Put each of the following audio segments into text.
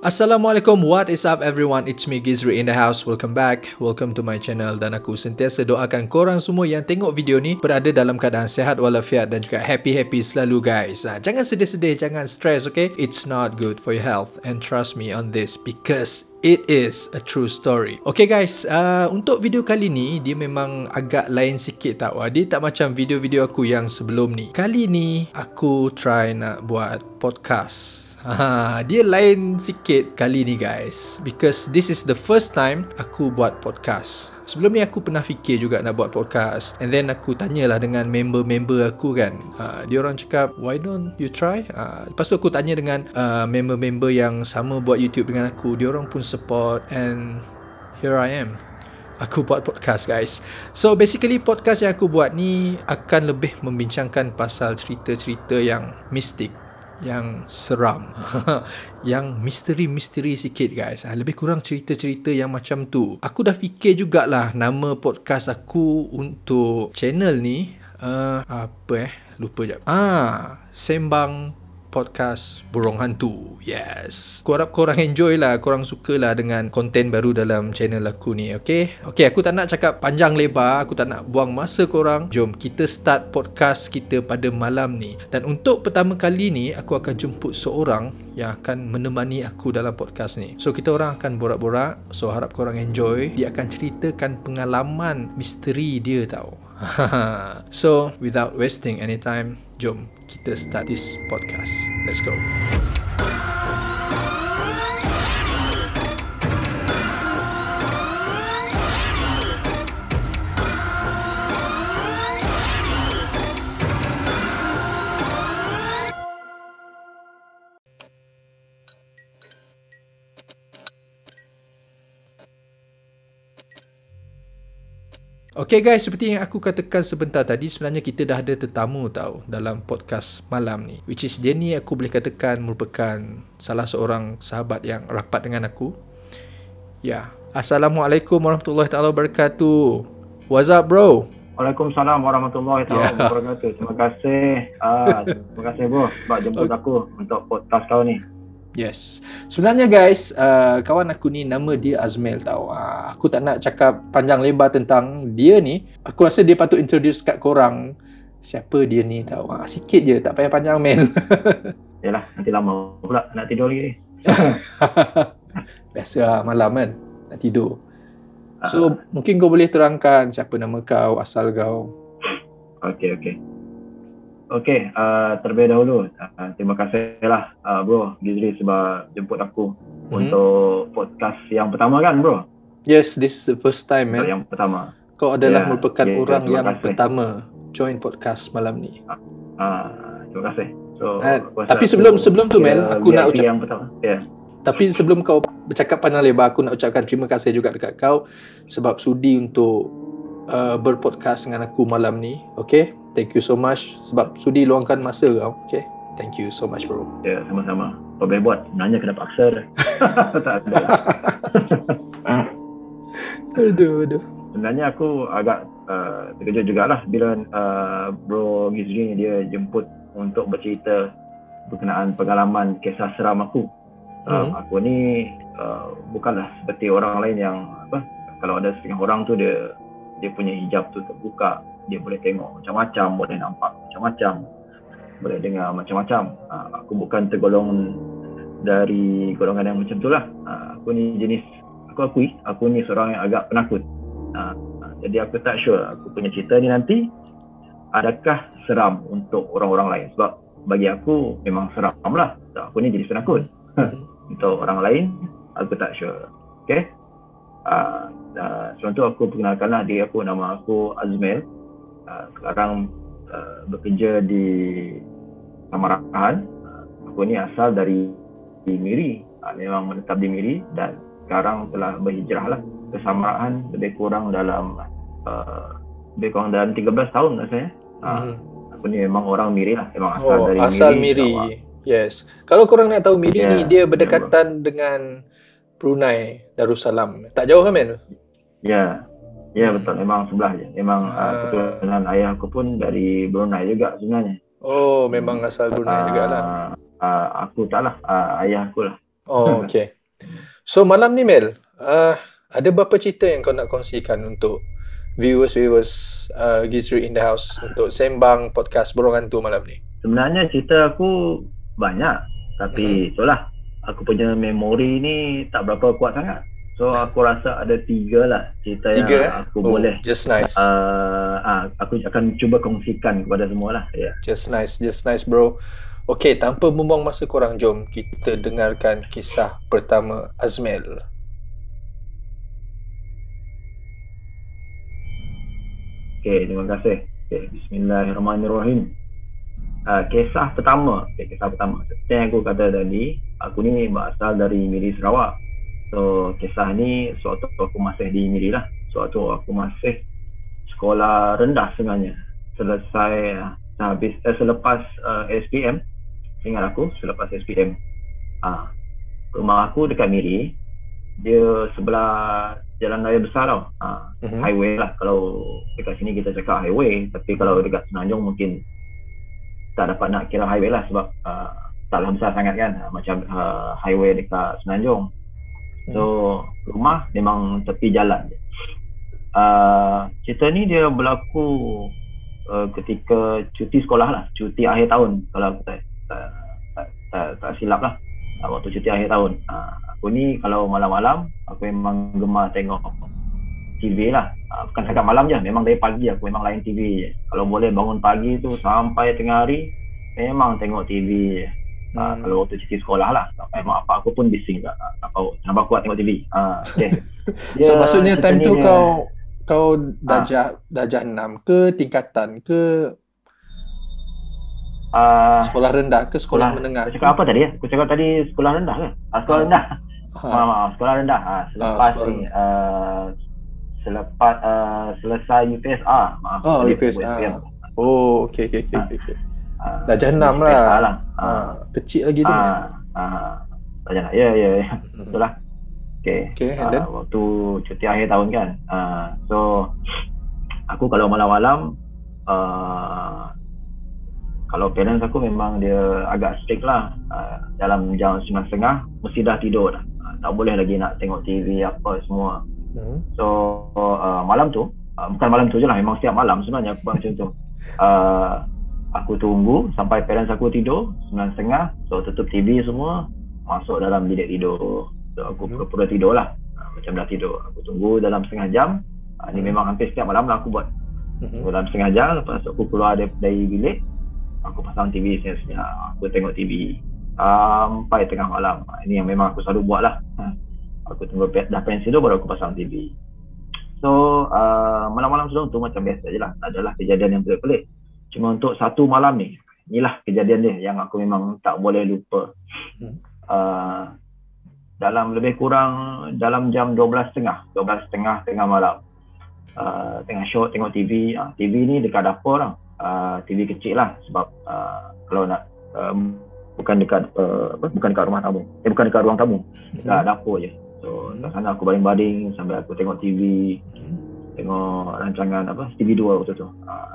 Assalamualaikum, what is up everyone? It's me Gizri in the house. Welcome back. Welcome to my channel dan aku sentiasa doakan korang semua yang tengok video ni berada dalam keadaan sihat walafiat dan juga happy selalu guys. Jangan sedih-sedih, jangan stress, okay? It's not good for your health and trust me on this because it is a true story. Okay guys, untuk video kali ni dia memang agak lain sikit tau. Dia tak macam video-video aku yang sebelum ni. Kali ni aku try nak buat podcast. Dia lain sikit kali ni guys, because this is the first time aku buat podcast. Sebelum ni aku pernah fikir juga nak buat podcast, and then aku tanyalah dengan member-member aku kan. Dia orang cakap, why don't you try? Lepas tu aku tanya dengan member-member yang sama buat YouTube dengan aku. Dia orang pun support, and here I am. Aku buat podcast guys. So basically podcast yang aku buat ni akan lebih membincangkan pasal cerita-cerita yang mistik, yang seram, yang misteri-misteri sikit guys. Lebih kurang cerita-cerita yang macam tu. Aku dah fikir jugalah nama podcast aku untuk channel ni. Lupa jap. Sembang Podcast Burung Hantu. Yes. Aku harap korang enjoy lah, korang suka lah dengan konten baru dalam channel aku ni. Okay, aku tak nak cakap panjang lebar, aku tak nak buang masa korang. Jom kita start podcast kita pada malam ni. Dan untuk pertama kali ni aku akan jemput seorang yang akan menemani aku dalam podcast ni. So kita orang akan borak-borak. So harap korang enjoy. Dia akan ceritakan pengalaman misteri dia tau. So without wasting any time, jom kita start this podcast. Let's go. Okay guys, seperti yang aku katakan sebentar tadi, sebenarnya kita dah ada tetamu tau dalam podcast malam ni, which is dia ni aku boleh katakan merupakan salah seorang sahabat yang rapat dengan aku. Ya, Assalamualaikum warahmatullahi taala wabarakatuh. What's up bro? Waalaikumsalam warahmatullahi taala wabarakatuh. Terima kasih bro sebab jemput aku untuk podcast kau ni. Yes. Sebenarnya guys, kawan aku ni nama dia Azmel tau. Aku tak nak cakap panjang lebar tentang dia ni. Aku rasa dia patut introduce kat korang siapa dia ni tau. Sikit je, tak payah panjang Mel. Yalah, nanti lama pula nak tidur lagi. Biasa malam kan, nak tidur. So, mungkin kau boleh terangkan siapa nama kau, asal kau. Okey, terlebih dahulu terima kasih lah bro Gizri sebab jemput aku untuk podcast yang pertama kan bro? Yes, this is the first time man. Yang pertama. Kau adalah merupakan orang yang pertama join podcast malam ni. Terima kasih. So, tapi sebelum tu Mel, aku nak ucap yang pertama. Tapi sebelum kau bercakap panjang lebar, aku nak ucapkan terima kasih juga dekat kau sebab sudi untuk berpodcast dengan aku malam ni. Okay, thank you so much sebab sudi luangkan masa kau. Okay, thank you so much bro. Ya, sama-sama. Kau boleh buat, nanya kena paksa dah. Tak ada. Aduh. Sebenarnya aku agak terkejut jugalah bila bro Gizri ni dia jemput untuk bercerita berkenaan pengalaman kisah seram aku. Aku ni bukanlah seperti orang lain yang kalau ada setengah orang tu dia punya hijab tu terbuka, dia boleh tengok macam-macam, boleh nampak macam-macam, boleh dengar macam-macam. Aku bukan tergolong dari golongan yang macam tu lah. Aku ni aku akui, aku ni seorang yang agak penakut. Jadi aku tak sure aku punya cerita ni nanti adakah seram untuk orang-orang lain. Sebab bagi aku memang seram lah. Aku ni jenis penakut. Untuk orang lain, aku tak sure. Okay? Sebelum tu aku perkenalkanlah diri aku. Nama aku Azmel. Sekarang bekerja di Samarahan. Aku ni asal dari Miri. Memang menetap di Miri dan sekarang telah berhijrah lah ke Samarahan lebih kurang dalam 13 tahun rasanya. Aku ni memang orang Miri lah. Memang asal dari Miri. Yes. Kalau korang nak tahu Miri ni dia berdekatan dengan Brunei Darussalam. Tak jauh kan Mel? Ya, betul. Memang sebelah je. Memang keturunan ayah aku pun dari Brunei juga sebenarnya. Oh, memang asal Brunei jugalah. Aku tak lah, ayah aku lah. Oh, okay. So malam ni Mel, ada berapa cerita yang kau nak kongsikan untuk viewers Gizri in the House untuk sembang podcast Burung Hantu malam ni? Sebenarnya cerita aku banyak, tapi itulah aku punya memori ni tak berapa kuat sangat. So aku rasa ada 3 lah cerita yang aku boleh. Just nice. Aku akan cuba kongsikan kepada semua lah. Yeah. Just nice bro. Okay, tanpa membuang masa korang, jom kita dengarkan kisah pertama Azmel. Okay, terima kasih. Okay, Bismillahirrahmanirrahim. Kisah pertama. Seperti yang aku kata tadi, aku ni berasal dari Miri, Sarawak. So, kisah ni sewaktu aku masih di Miri lah. Sewaktu aku masih sekolah rendah sebenarnya. Selepas SPM, ingat aku, selepas SPM. Rumah aku dekat Miri, dia sebelah jalan raya besar tau. Highway lah. Kalau dekat sini kita cakap highway, tapi kalau dekat Semenanjung mungkin tak dapat nak kira highway lah sebab taklah besar sangat kan, macam highway dekat Semenanjung. So rumah memang tepi jalan. Cerita ni dia berlaku ketika cuti sekolah lah, cuti akhir tahun kalau aku tak silap lah. Waktu cuti akhir tahun, aku ni kalau malam-malam aku memang gemar tengok TV lah. Bukan cakap malam je, memang dari pagi aku memang layan TV je. Kalau boleh bangun pagi tu sampai tengah hari memang tengok TV je. Kalau waktu cuti sekolah lah, memang apa aku pun bising tak nampak kuat tengok TV. Okay. So maksudnya time tu kau darjah 6 ke tingkatan ke? Sekolah rendah ke sekolah menengah? Aku cakap apa tadi? Aku cakap tadi sekolah rendah ke? Sekolah rendah. Sekolah rendah. Selepas selesai UPSR. UPSR. Oh, okey. Darjah 6 lah. Kecil lagi tu. Darjah 6. Ya. Betul lah. Okay. Waktu cuti akhir tahun kan. So aku kalau malam-malam kalau parents aku memang dia agak strict lah. Dalam jam 9.30 mesti dah tidur dah. Tak boleh lagi nak tengok TV apa semua. So malam tu, bukan malam tu je lah, memang setiap malam sebenarnya aku buat macam tu. Aku tunggu sampai parents aku tidur 9.30. So tutup TV semua, masuk dalam bilik tidur. So aku pura-pura tidur lah, macam dah tidur. Aku tunggu dalam setengah jam. Ni memang hampir setiap malam lah aku buat. So, dalam setengah jam lepas aku keluar dari bilik, aku pasang TV senyap-senyap. Aku tengok TV sampai tengah malam. Ini yang memang aku selalu buat lah. Aku tunggu dah pensi tu baru aku pasang TV. So malam-malam sebelum tu macam biasa je lah. Tak adalah kejadian yang pelik-pelik. Cuma untuk satu malam ni, inilah kejadian dia yang aku memang tak boleh lupa. Dalam lebih kurang dalam jam 12.30 tengah malam, tengah show tengok TV. TV ni dekat dapur lah. TV kecil lah sebab kalau nak bukan dekat rumah tamu, bukan dekat ruang tamu, dekat dapur je. So kat sana aku baring-baring sambil aku tengok TV, tengok rancangan TV2 waktu tu.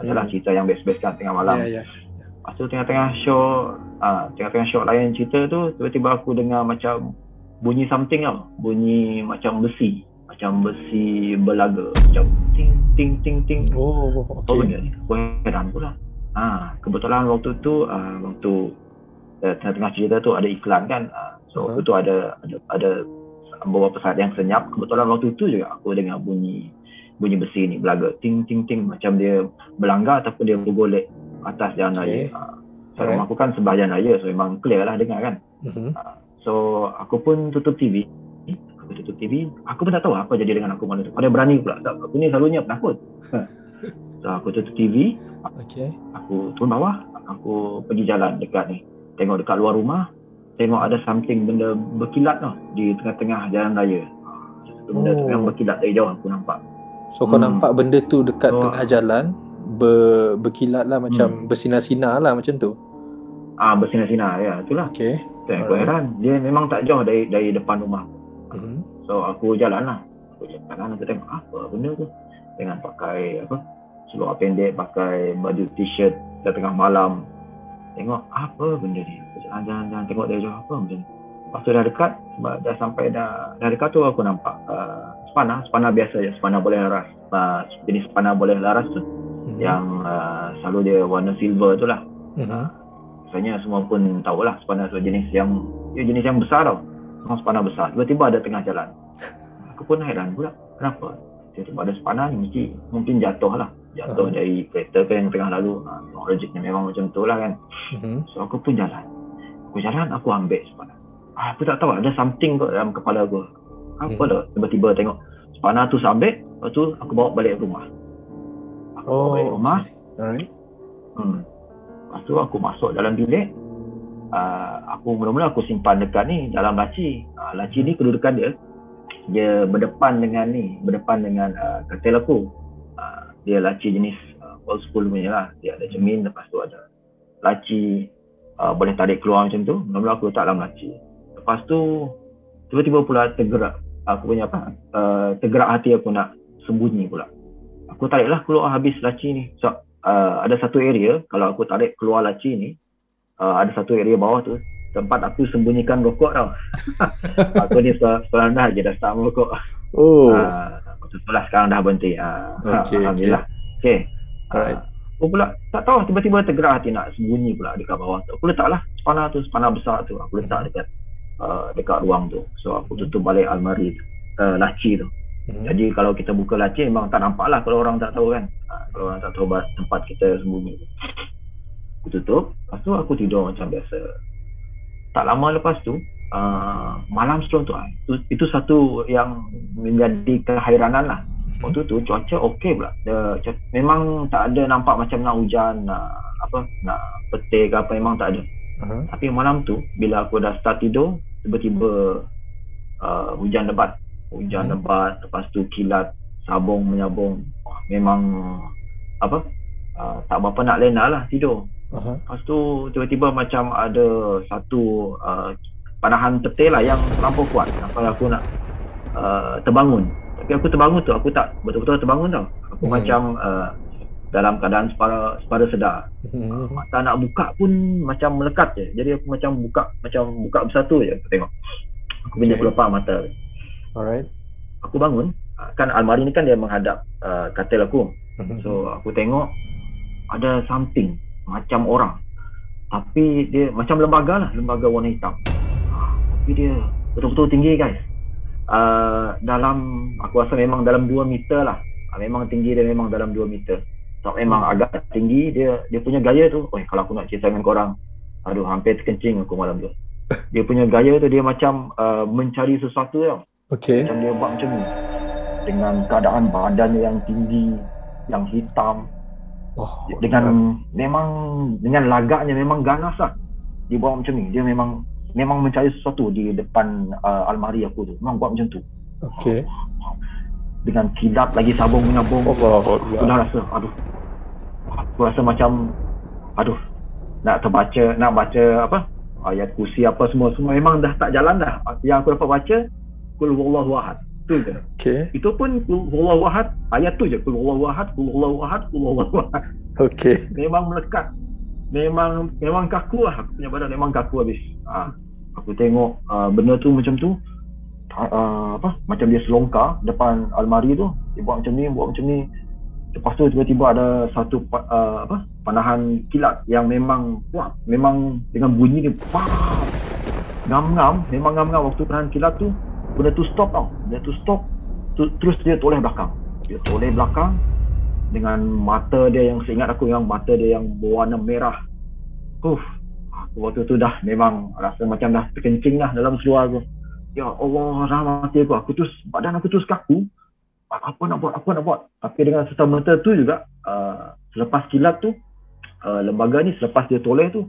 Adalah cerita yang best-best kan tengah malam. Lepas tu tengah-tengah show layan cerita tu, tiba-tiba aku dengar macam bunyi something tau, bunyi macam besi berlaga, macam ting ting. Oh, okey. Benda ni aku heran pula. Kebetulan waktu tu waktu tengah cerita tu ada iklan kan. So waktu tu ada beberapa saat yang senyap. Kebetulan waktu tu juga aku dengar bunyi besi ni berlaga ting macam dia berlanggar ataupun dia bergolek atas jalan raya. So rumah aku kan sebelah jalan raya, so memang clear lah dengar kan. So aku pun tutup TV. Aku pun tak tahu apa jadi dengan aku malam tu. Ada berani pula. Aku ni selalunya penakut. So aku tutup TV. Aku turun bawah. Aku pergi jalan dekat ni. Tengok dekat luar rumah. Tengok ada something benda berkilat tau di tengah-tengah jalan raya. Benda tu yang berkilat dari jauh aku nampak. So kau nampak benda tu dekat tengah jalan berkilat lah, macam bersinar-sinar lah macam tu. Bersinar-sinar, ya, itulah. Aku heran. Dia memang tak jauh dari depan rumah. So aku jalan lah. Aku tengok apa benda tu. Dengan pakai seluar pendek, pakai baju t-shirt dah tengah malam. Tengok apa benda ni. Aku jalan-jalan tengok dari jauh apa benda ni. Lepas tu dah dekat, dah sampai dah dekat tu aku nampak spana biasa je, spana boleh laras. Jenis spana boleh laras tu yang selalu dia warna silver tu lah. Biasanya semua pun tahulah spana tu jenis yang besar tau. Memang spana besar. Tiba-tiba ada tengah jalan. Aku pun heran pula, kenapa? Tiba-tiba ada spana ni, mungkin jatuh lah. Jatuh dari kereta kan yang tengah lalu. Logiknya memang macam tu lah kan. So aku pun jalan. Aku ambil spana. Aku tak tahu, ada something kot dalam kepala aku. Apa dah? Tiba-tiba tengok spana tu saya ambil, lepas tu aku bawa balik rumah. Bawa balik rumah. Alright. Lepas tu aku masuk dalam bilik. Mula-mula aku simpan dekat ni dalam laci. Laci ni kedudukan dia berdepan dengan katil aku. Dia laci jenis old school punya lah. Dia ada cermin, lepas tu ada laci boleh tarik keluar macam tu. Mula-mula aku letak dalam laci. Lepas tu tiba-tiba pula tergerak tergerak hati aku nak sembunyi pula. Aku tariklah keluar habis laci ni. So, ada satu area, kalau aku tarik keluar laci ni, ada satu area bawah tu tempat aku sembunyikan rokok tau. Aku ni sekolah rendah je dah start merokok. Betul-betul sekarang dah berhenti. Alhamdulillah. Okay. Aku pula tak tahu, tiba-tiba tergerak hati nak sembunyi pula dekat bawah tu. Aku letaklah spana besar tu. Aku letak dekat ruang tu. So aku tutup balik almari tu, laci tu. Jadi kalau kita buka laci memang tak nampak lah kalau orang tak tahu kan. Kalau orang tak tahu tempat kita sembunyi. Aku tutup, lepas tu aku tidur macam biasa. Tak lama lepas tu, malam sebelum tu, itu satu yang menjadi kehairanan lah. Waktu tu cuaca okey pula. Memang tak ada nampak macam nak hujan, nak petir ke apa, memang tak ada. Tapi malam tu, bila aku dah start tidur, tiba-tiba hujan lebat. Lepas tu kilat, sabung menyabung. Memang tak berapa nak lena lah tidur. Lepas tu tiba-tiba macam ada satu panahan petir lah yang terlampau kuat sampai aku nak terbangun. Tapi aku terbangun tu, aku tak betul-betul terbangun tau. Aku macam dalam keadaan separa sedar. Mata nak buka pun macam melekat je. Jadi aku macam buka bersatu je. Aku tengok aku punya pelepah mata. Alright. Aku bangun, kan almari ni kan dia menghadap katil aku. So aku tengok ada something macam orang, tapi dia macam lembaga warna hitam. Tapi dia betul-betul tinggi guys. Aku rasa memang dalam 2 meter lah. Memang tinggi dia memang dalam 2 meter. So memang agak tinggi dia punya gaya tu. Kalau aku nak cerita dengan korang, hampir terkencing aku malam tu. Dia punya gaya tu, dia macam mencari sesuatu tau. Macam dia buat macam ni, dengan keadaan badannya yang tinggi, yang hitam, dengan lagaknya memang ganas lah. Dia buat macam ni, dia memang mencari sesuatu di depan almari aku tu. Memang buat macam tu. Dengan kilat lagi, sabung menyambung. Aku dah rasa, aku rasa macam nak baca ayat kursi apa semua memang dah tak jalan dah. Yang aku dapat baca Qul huwallahu ahad. Tu je. Itu pun Qul huwallahu ahad, ayat tu je. Qul huwallahu ahad, Qul huwallahu ahad, Qul huwallahu ahad. Memang melekat. Memang kaku lah. Aku punya badan memang kaku habis. Aku tengok benda tu macam tu. Macam dia selongkar depan almari tu. Dia buat macam ni. Lepas tu tiba-tiba ada satu panahan kilat yang memang memang dengan bunyi dia ngam-ngam. Memang ngam-ngam waktu panahan kilat tu. Benda tu stop tau. Terus dia toleh belakang. Dengan mata dia yang, seingat aku, yang mata dia yang berwarna merah. Waktu tu dah memang rasa macam dah terkencing lah dalam seluar aku. Ya Allah, rahmati aku. Badan aku terus kaku. Apa nak buat. Tapi dengan serta-merta tu juga, selepas kilat tu, lembaga ni selepas dia toleh tu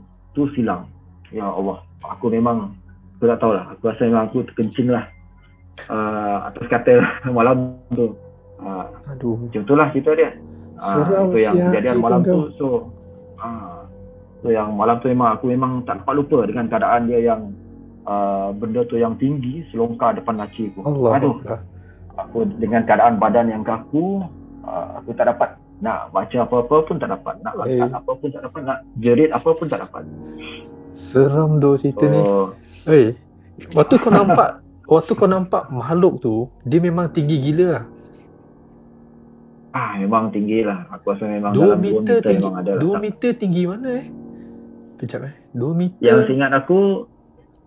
silang. Ya Allah, aku tak tahulah. Aku rasa memang aku terkencing lah atas katil malam tu. Macam tu lah cerita dia. Itu yang kejadian malam tu. So yang malam tu aku memang tak dapat lupa dengan keadaan dia yang benda tu yang tinggi selongkar depan laci aku. Aku dengan keadaan badan yang kaku, aku tak dapat nak baca apa-apa pun tak dapat, nak angkat apa pun tak dapat, nak jerit apa pun tak dapat. Seram doh cerita ni. Waktu kau nampak makhluk tu, dia memang tinggi gila lah. Memang tinggi lah. Aku rasa memang 2 dalam 2 meter meter tinggi. memang ada lah. 2 meter tinggi mana Kejap 2 meter. Yang seingat aku,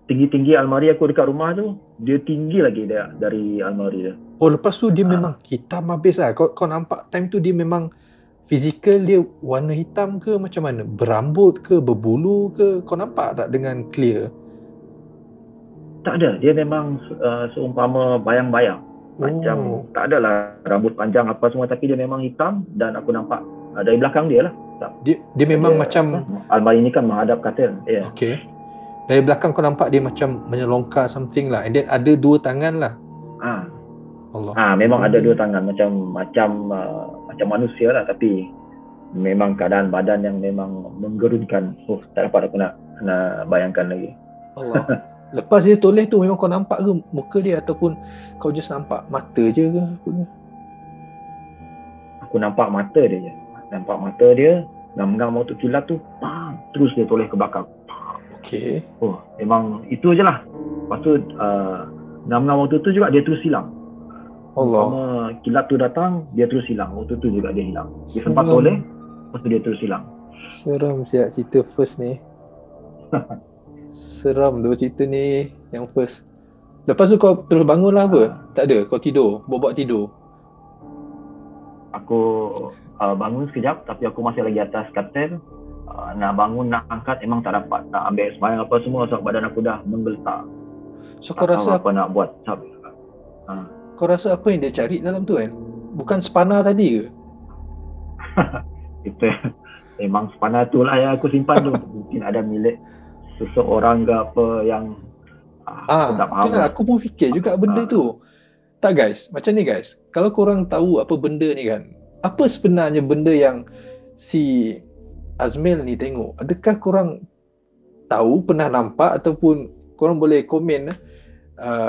tinggi-tinggi almari aku dekat rumah tu, dia tinggi lagi dari almari dia. Oh, lepas tu dia memang hitam habis lah. Kau nampak time tu dia memang fizikal dia warna hitam ke macam mana? Berambut ke, berbulu ke? Kau nampak tak dengan clear? Tak ada. Dia memang seumpama bayang-bayang. Macam tak adalah rambut panjang apa semua, tapi dia memang hitam dan aku nampak dari belakang dia lah. Dia memang macam almari ni kan menghadap katil. Yeah. Okay. Dari belakang kau nampak dia macam menyelongkar something lah. And then ada 2 tangan lah. Allah. Memang ada 2 tangan macam manusia lah, tapi memang keadaan badan yang memang menggerunkan. Tak dapat aku nak bayangkan lagi. Allah. Lepas dia toleh tu memang kau nampak ke muka dia ataupun kau just nampak mata je ke apa ke? Aku nampak mata dia je. Nampak mata dia, ngam-ngam waktu kilat tu, terus dia toleh ke belakang. Okay. Memang itu je lah. Lepas tu ngam-ngam waktu tu juga dia terus hilang. Allah. Sama kilat tu datang, dia terus hilang. Waktu tu juga dia hilang. Dia sempat toleh, lepas tu dia terus hilang. Seram siap cerita first ni. Seram dua cerita ni yang first. Lepas tu kau terus bangun lah apa? Tak ada, kau tidur, bobok tidur. Aku bangun sekejap, tapi aku masih lagi atas katil. Nak bangun, nak angkat memang tak dapat. Nak ambil sembahyang apa semua sebab badan aku dah menggeletar. So kau rasa apa nak buat? Kau rasa apa yang dia cari dalam tu kan? Bukan spana tadi ke? Itu memang spana tu lah yang aku simpan tu. Mungkin ada milik seseorang ke apa yang aku tak faham. Aku pun fikir juga benda tu. Tak guys, macam ni guys. Kalau korang tahu apa benda ni kan, apa sebenarnya benda yang si Azmil ni tengok? Adakah korang tahu, pernah nampak ataupun korang boleh komen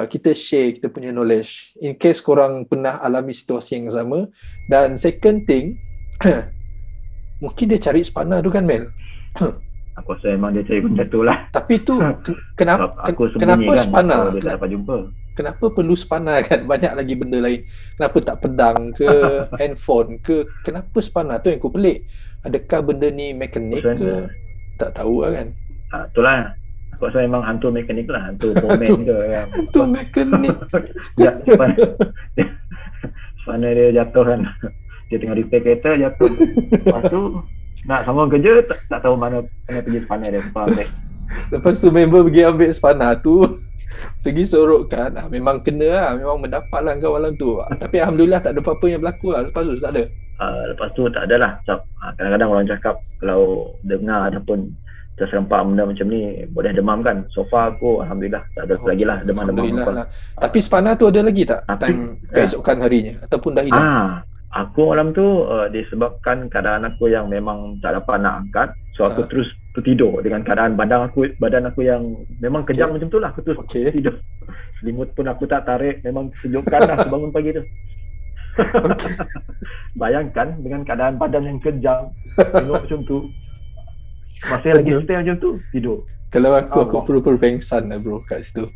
kita share kita punya knowledge in case korang pernah alami situasi yang sama. Dan second thing, mungkin dia cari spana tu kan Mel? Aku rasa memang dia cari benda tu lah. Tapi tu kenapa kan, spana? Dia tak dapat jumpa. Kenapa perlu spana kan? Banyak lagi benda lain. Kenapa tak pedang ke, handphone ke? Kenapa spana? Tu yang aku pelik. Adakah benda ni mekanik ke? Tak tahu lah kan. Itulah. Aku rasa memang hantu mekanik lah. Hantu komen ke kan. Hantu mekanik. Spana dia jatuh kan. Dia tengah repair kereta, jatuh. Lepas tu nak sambung kerja, tak tahu mana pergi spana dia. Lepas tu member pergi ambil spana tu, pergi sorokkan. Memang kena lah, memang mendapat lah kau malam tu. Tapi Alhamdulillah tak ada apa-apa yang berlaku lah. Lepas tu tak ada? Lepas tu tak ada lah. Kadang-kadang orang cakap kalau dengar ataupun terserempak benda macam ni boleh demam kan. So far aku Alhamdulillah tak ada lagi lah demam-demam. Lah. Tapi spana tu ada lagi tak? Time keesokan harinya ataupun dah hilang? Aku malam tu disebabkan keadaan aku yang memang tak dapat nak angkat. So aku terus tertidur dengan keadaan badan aku yang memang kejam macam tu lah. Aku terus tidur. Selimut pun aku tak tarik. Memang sejukkan lah aku bangun pagi tu. Bayangkan dengan keadaan badan yang kejam, tengok macam tu, masih lagi stay macam tu, tidur. Kalau aku pura-pura pengsan lah bro kat situ.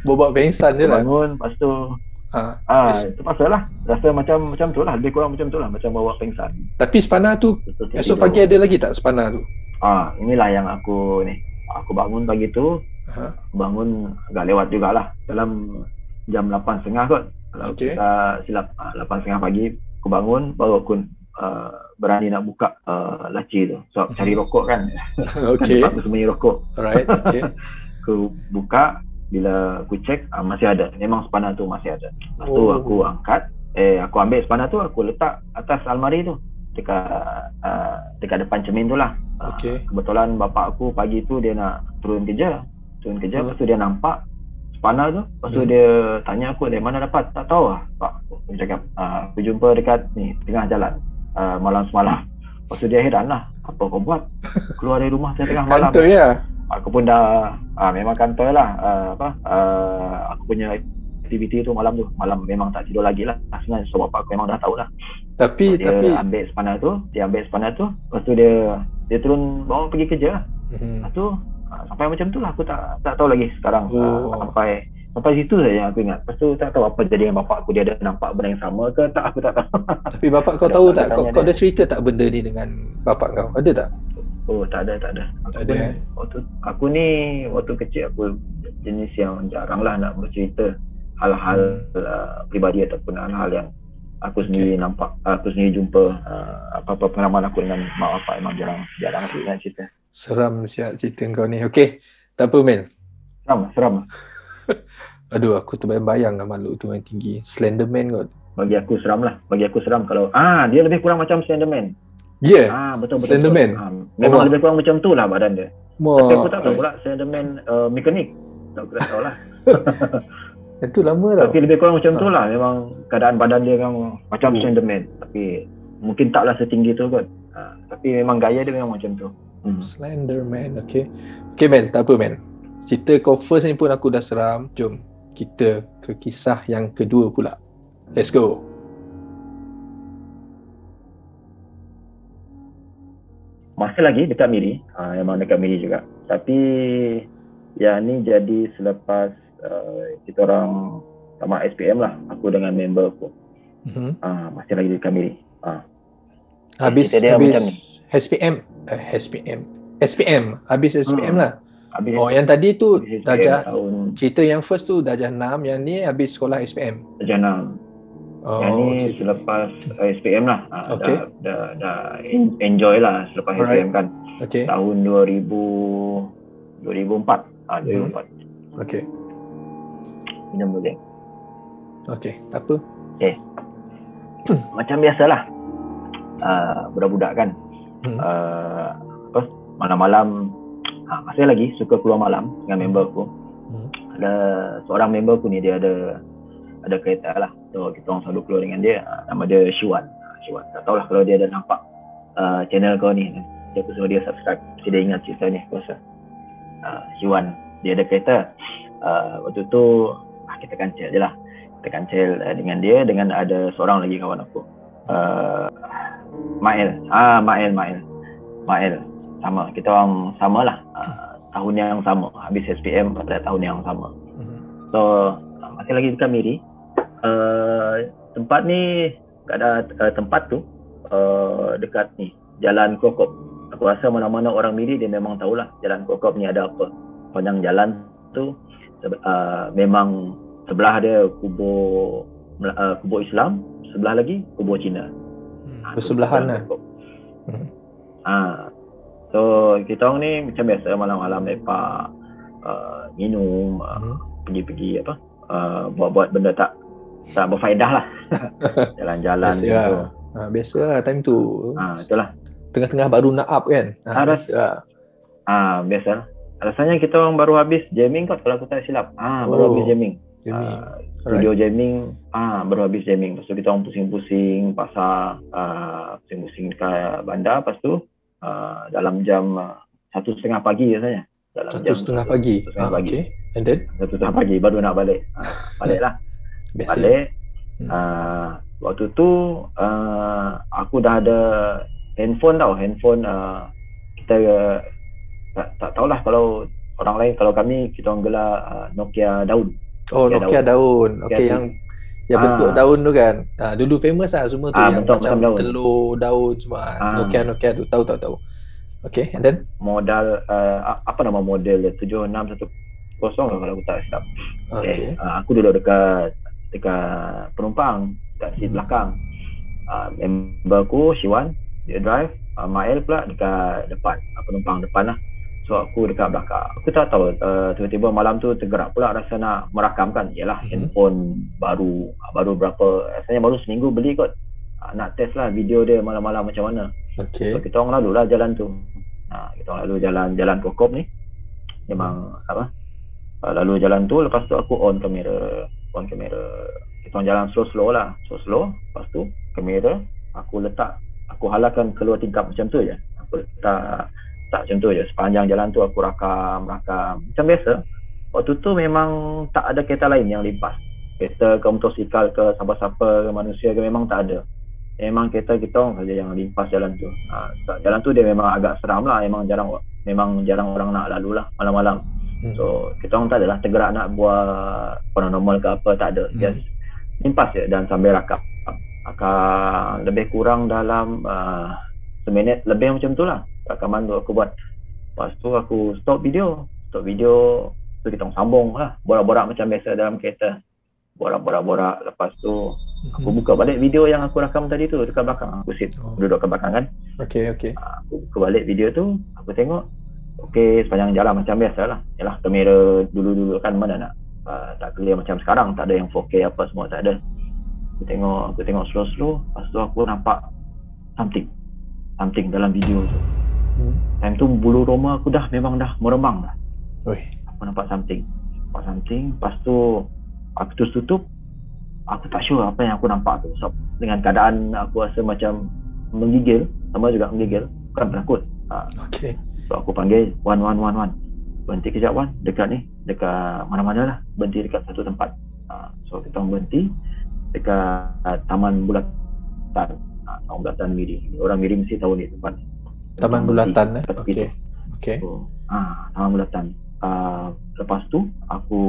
Bobak pengsan je lah. Bangun, lepas tu itu pasal lah. Rasa macam tu lah. Lebih kurang macam tu lah. Macam bawa pengsan. Tapi spana tu esok pagi ada lagi tak spana tu? Inilah yang aku bangun pagi tu. Bangun agak lewat jugalah. Dalam jam 8.30 kot. Kalau kita silap 8.30 pagi aku bangun. Baru aku berani nak buka laci tu. So cari rokok kan. Aku sembunyi rokok. Alright, aku buka. Bila aku cek masih ada. Memang spana tu masih ada. Lepas tu aku angkat. Aku ambil spana tu, aku letak atas almari tu. Dekat depan cermin tu lah. Kebetulan bapak aku pagi tu dia nak turun kerja. Lepas tu dia nampak spana tu. Lepas tu dia tanya aku dari mana dapat. Tak tahu lah pak. Aku cakap aku jumpa dekat ni tengah jalan malam semalam. Lepas tu dia heran lah. Apa kau buat? Keluar dari rumah saya tengah malam. Kantor ya? Aku pun dah memang kantor lah. Aku punya aktiviti tu malam memang tak tidur lagi lah. Sebenarnya so bapak aku memang dah tahu lah. Tapi ambil spana tu, lepas tu dia turun bawa pergi kerja lah. Lepas tu sampai macam tu lah, aku tak tahu lagi sekarang. Sampai situ saja yang aku ingat. Lepas tu tak tahu apa jadi dengan bapak aku, dia ada nampak benda yang sama ke tak, aku tak tahu. Tapi bapak kau tahu tak, kau ada cerita tak benda ni dengan bapak kau, ada tak? Oh, tak ada. Aku ni waktu kecil aku jenis yang jarang lah nak bercerita hal-hal peribadi ataupun hal-hal yang aku sendiri nampak, aku sendiri jumpa. Apa-apa pengalaman aku dengan mak bapak memang jarang aku nak cerita. Seram siap cerita kau ni. Okey, tak apa Mel. Seram. Aduh, aku terbayang lah makhluk tu yang tinggi. Slenderman kot. Bagi aku seram kalau dia lebih kurang macam Slenderman. Ya. Yeah. Betul. Slenderman. Memang lebih kurang macam tu lah badan dia. Tapi aku tak tahu pula Slenderman mekanik. Tak tahu lah. Itu lama tau. Tapi lebih kurang macam tu lah. Memang keadaan badan dia memang macam Slenderman. Tapi mungkin taklah setinggi tu kot. Tapi memang gaya dia memang macam tu. Slenderman. Okay Mel, tak apa Mel. Cerita kau first ni pun aku dah seram. Jom kita ke kisah yang kedua pula. Let's go. Masih lagi dekat Miri, memang dekat Miri juga. Tapi yang ni jadi selepas kita orang tamat SPM lah, aku dengan member aku. Masih lagi dekat Miri. Habis SPM. Habis SPM lah. Yang tadi tu darjah cerita yang first tu darjah 6, yang ni habis sekolah SPM. Darjah 6. Yang ni selepas SPM lah. Dah enjoy lah selepas SPM kan. Tahun 2004. 2004. Okey. Minum dulu. Okey, tak apa. Macam biasalah. Budak-budak kan. Malam-malam masih lagi suka keluar malam dengan member aku. Ada seorang member aku ni, dia ada kereta lah. So kita orang selalu keluar dengan dia. Nama dia Syiwan. Tak tahulah kalau dia ada nampak channel kau ni. Aku suruh dia subscribe. Mesti dia ingat cerita ni, aku rasa. Syiwan, dia ada kereta. Waktu tu kita kancil je lah. Kita kancil dengan dia, dengan ada seorang lagi kawan aku, Mael. Sama, kita orang sama lah. Tahun yang sama, habis SPM pada tahun yang sama. So masih lagi dekat Miri. Tempat ni ada tempat tu dekat ni Jalan Kokop. Aku rasa mana-mana orang Miri dia memang tahulah Jalan Kokop ni ada apa. Panjang jalan tu memang sebelah dia kubur Islam, sebelah lagi kubur Cina. Bersebelahan lah. So kita orang ni macam biasa malam-malam lepak, minum, pergi-pergi buat benda tak berfaedah lah. Jalan-jalan gitu. Biasa lah time tu. Itulah. Tengah-tengah baru nak up kan. Biasa lah. Rasanya kita orang baru habis jamming kot kalau aku tak silap. Baru habis jamming. Studio jamming, baru habis jamming. Lepas tu kita orang pusing-pusing pasar, pusing-pusing dekat bandar. Lepas tu dalam jam 1:30 pagi rasanya. 1:30 pagi. Okay. And then 1:30 pagi baru nak balik. Baliklah. Balik. Waktu tu aku dah ada handphone tau. Kita tak tahulah kalau orang lain, kalau kami kita orang gelar Nokia daun. Nokia daun. Okey, yang bentuk daun tu kan. Dulu famous lah semua tu, yang macam daun. Telur daun semua. Nokia tu tahu. Okey, and then modal apa nama model dia, 7610 kalau aku tak silap. Okey. Aku duduk dekat penumpang, dekat seat belakang. Member aku Syiwan dia drive, Mael pula dekat depan, penumpang depan lah. So aku dekat belakang. Aku tak tahu, tiba-tiba malam tu tergerak pula rasa nak merakamkan. Yalah, handphone baru berapa, rasanya baru seminggu beli kot. Nak test lah video dia malam-malam macam mana. So kita orang lalu lah jalan tu. Kita orang lalu jalan Kokop ni. Memang lalu jalan tu, lepas tu aku on kamera. Kita orang jalan slow lah. Slow. Lepas tu kamera aku halalkan keluar tingkap macam tu je. Aku letak macam tu je. Sepanjang jalan tu aku rakam. Macam biasa. Waktu tu memang tak ada kereta lain yang limpas. Kereta ke motosikal ke siapa-siapa ke manusia ke memang tak ada. memang kita orang saja yang limpas jalan tu. Jalan tu dia memang agak seram lah, memang jarang orang nak lalu lah malam-malam. So kita orang tak adalah tergerak nak buat paranormal ke apa, tak ada. Just limpas je dan sambil rakam. Akan lebih kurang dalam seminit lebih macam tu lah rakaman tu aku buat. Lepas tu aku stop video tu, kita orang sambung lah borak-borak macam biasa dalam kereta, borak. Lepas tu aku buka balik video yang aku rakam tadi tu dekat belakang. Aku duduk kat belakang kan. Okay. Aku buka balik video tu, aku tengok sepanjang jalan macam biasa lah. Yalah, kamera dulu kan mana nak tak clear macam sekarang, tak ada yang 4K apa semua, tak ada. Aku tengok slow. Lepas tu aku nampak something dalam video tu. Time tu bulu roma aku memang dah merembang dah. Aku nampak something. Lepas tu aku tutup. Aku tak sure apa yang aku nampak tu. So, dengan keadaan aku rasa macam menggigil, sama juga menggigil, bukan penakut. Okay. So aku panggil 111. Berhenti kejap Wan, dekat mana-mana lah. Berhenti dekat satu tempat. So kita berhenti dekat Taman Bulatan. Taman Bulatan Miri. Orang Miri mesti tahu ni tempat ni. Taman Bulatan. Okay. So, Taman Bulatan. Lepas tu aku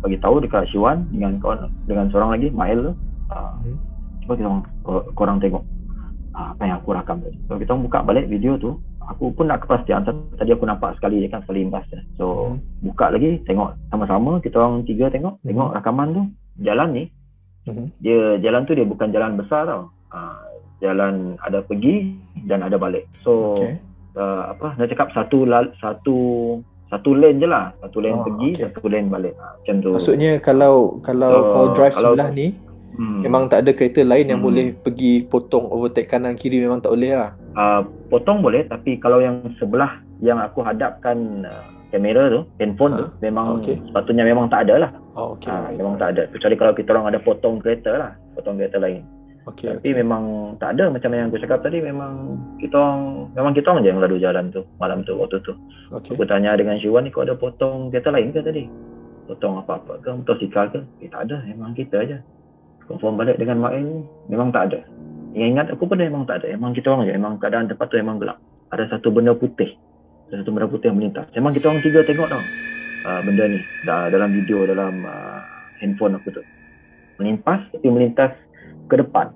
bagi tahu dekat Syiwan dengan seorang lagi Mail tu. Cuba korang tengok apa yang aku rakam tadi. So kita buka balik video tu. Aku pun nak kepastian, tadi aku nampak sekali je kan, sekali imbas. So buka lagi, tengok sama-sama, kita orang tiga tengok rakaman tu. Jalan ni jalan tu dia bukan jalan besar tau. Jalan ada pergi dan ada balik. So nak cakap satu lane je lah. Satu lane pergi, satu lane balik. Macam tu. Maksudnya kalau kau drive sebelah ni, memang tak ada kereta lain yang boleh pergi potong overtake kanan kiri, memang tak boleh lah. Potong boleh, tapi kalau yang sebelah yang aku hadapkan kamera tu, handphone tu, memang sepatutnya memang tak ada lah. Memang tak ada. Kecuali kalau kita orang ada potong kereta lain. Tapi memang tak ada. Macam yang aku cakap tadi, memang kita orang je yang lalu jalan tu malam tu, waktu tu. Aku tanya dengan Syiwan ni, kau ada potong kereta lain ke tadi? Potong apa-apa ke, motosikal ke? Tak ada, memang kita aja. Confirm balik dengan Ma'il, memang tak ada. Ingat aku pun memang tak ada. Memang kita orang je. Memang keadaan tempat tu memang gelap. Ada satu benda putih yang melintas. Memang kita orang tiga tengok tau. Benda ni dalam video, dalam handphone aku tu. Melintas ke depan.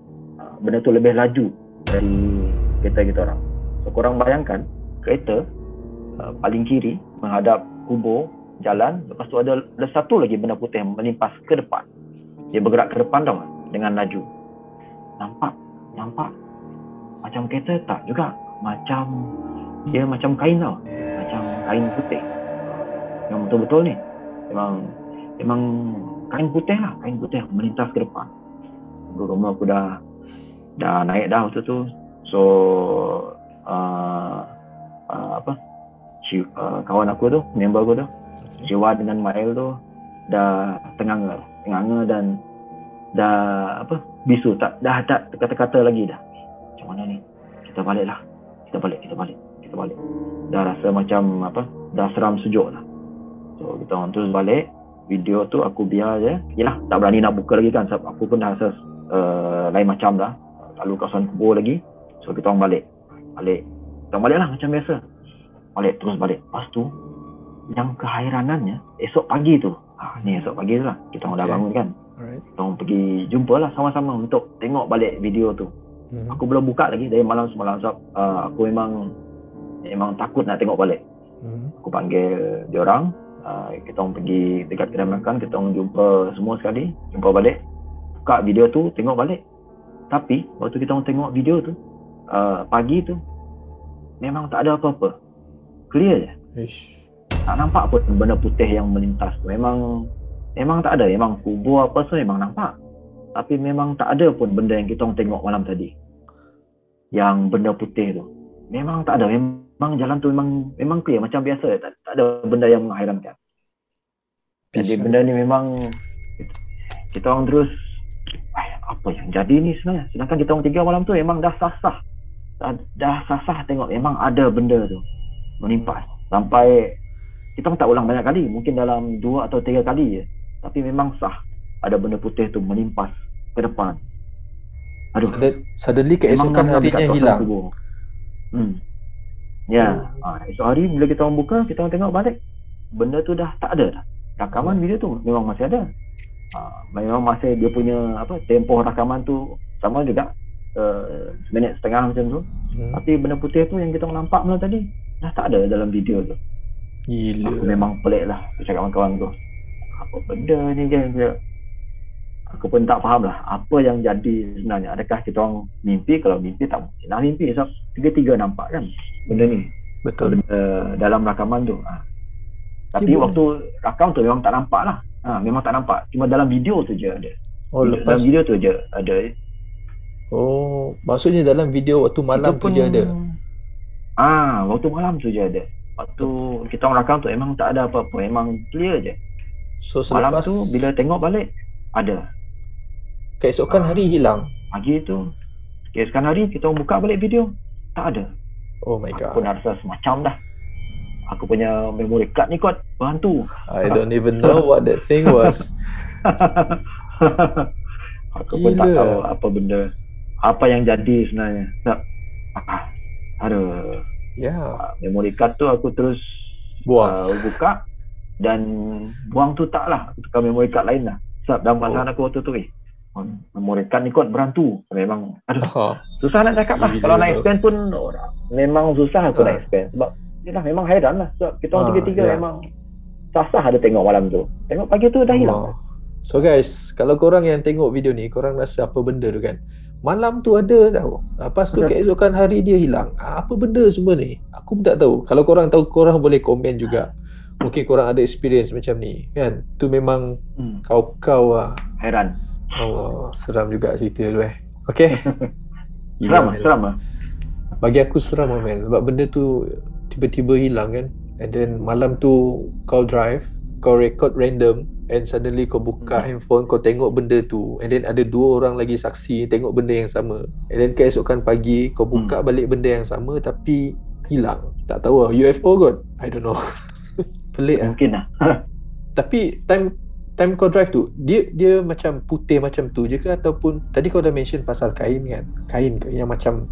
Benda tu lebih laju dari kereta kita orang. So korang bayangkan, kereta paling kiri menghadap kubur jalan. Lepas tu ada satu lagi benda putih yang melimpas ke depan. Dia bergerak ke depan tau, dengan laju. Nampak macam kereta tak juga. Dia macam kain tau. Macam kain putih. Yang betul-betul ni memang kain putih lah. Kain putih melintas ke depan. Rumah aku dah naik dah waktu tu. So kawan aku tu, member aku tu, Jiwa dengan Mail tu dah tenganga dan dah bisu, dah tak kata-kata lagi dah. Macam mana ni? Kita balik. Dah rasa macam dah seram sejuk lah. So kita orang terus balik. Video tu aku biar je. Yelah, tak berani nak buka lagi kan, sebab aku pun dah rasa lain macam dah. Lalu kawasan kubur lagi. So kita orang balik. Kita orang balik lah macam biasa. Terus balik. Lepas tu yang kehairanannya, esok pagi tu, ni esok pagi tu lah, kita orang dah bangun kan. Kita orang pergi jumpa lah sama-sama untuk tengok balik video tu. Aku belum buka lagi dari malam semalam sebab aku memang takut nak tengok balik. Aku panggil diorang, kita orang pergi dekat kedai makan, kita orang jumpa semua sekali, jumpa balik, buka video tu, tengok balik. Tapi waktu kita orang tengok video tu, pagi tu memang tak ada apa-apa, clear je. Tak nampak pun benda putih yang melintas tu. Memang tak ada. Memang kubur apa semua memang nampak. Tapi memang tak ada pun benda yang kita orang tengok malam tadi. Yang benda putih tu. Memang tak ada. Memang jalan tu memang clear macam biasa. Tak ada benda yang menghairankan. Jadi benda ni memang kita orang terus apa yang jadi ni sebenarnya. Sedangkan kita orang tiga malam tu memang dah sasah. Dah sasah tengok memang ada benda tu menimpas. Sampai kita pun tak ulang banyak kali, mungkin dalam 2 atau 3 kali je. Tapi memang sah ada benda putih tu melimpas ke depan. Aduh, Suddenly memang keesokan ngam-ngam harinya dekat kawasan hilang. kubur. Ya, esok hari bila kita orang buka, kita orang tengok balik, benda tu dah tak ada dah. Rakaman video tu memang masih ada. Memang masih dia punya tempoh rakaman tu sama juga, seminit setengah macam tu. Tapi benda putih tu yang kita orang nampak malam tadi dah tak ada dalam video tu. Gila. Aku memang pelik lah, aku cakap dengan kawan tu, apa benda ni kan. Aku pun tak faham lah apa yang jadi sebenarnya. Adakah kita orang mimpi? Kalau mimpi tak mungkin lah mimpi, sebab tiga-tiga nampak kan benda ni. Betul. Dalam rakaman tu. Tapi waktu rakam tu memang tak nampak lah. Memang tak nampak. Cuma dalam video tu je ada. Dalam video tu je ada. Oh, maksudnya dalam video waktu malam tu je ada? Waktu malam tu je ada. Waktu kita orang rakam tu memang tak ada apa-apa. Memang clear je. So malam tu bila tengok balik, ada. Keesokan hari hilang? Pagi tu, keesokan hari kita orang buka balik video, tak ada. Oh my god. Aku dah rasa semacam dah, aku punya memory card ni kot berhantu. I don't even know what that thing was. Aku pun tak tahu apa benda, apa yang jadi sebenarnya. Aduh. Memory card tu aku terus buka dan buang tu tak lah. Aku tukar memory card lain lah. Sebab dalam perasaan aku waktu tu memory card ni kot berhantu. Memang susah nak cakap lah. Kalau nak explain pun memang susah aku nak explain. Sebab yelah, memang hairan lah. Sebab kita orang tiga-tiga memang sasah ada tengok malam tu. Tengok pagi tu dah hilang. So guys, kalau korang yang tengok video ni, korang rasa apa benda tu kan, malam tu ada tau, lepas tu keesokan hari dia hilang. Apa benda semua ni? Aku pun tak tahu. Kalau korang tahu, korang boleh komen juga. Mungkin korang ada experience macam ni kan. Tu memang kau lah. Hairan. Oh, seram juga cerita tu Okay. Seram lah. Bagi aku seram lah Mel. Sebab benda tu tiba-tiba hilang kan. And then malam tu kau drive, kau record random, and suddenly kau buka handphone, kau tengok benda tu, and then ada 2 orang lagi saksi tengok benda yang sama. And then keesokan pagi kau buka balik benda yang sama tapi hilang. Tak tahu lah, UFO kot, I don't know. Pelik lah. Mungkin lah. Tapi time kau drive tu, dia macam putih macam tu je ke, ataupun tadi kau dah mention pasal kain kan? Kain ke yang macam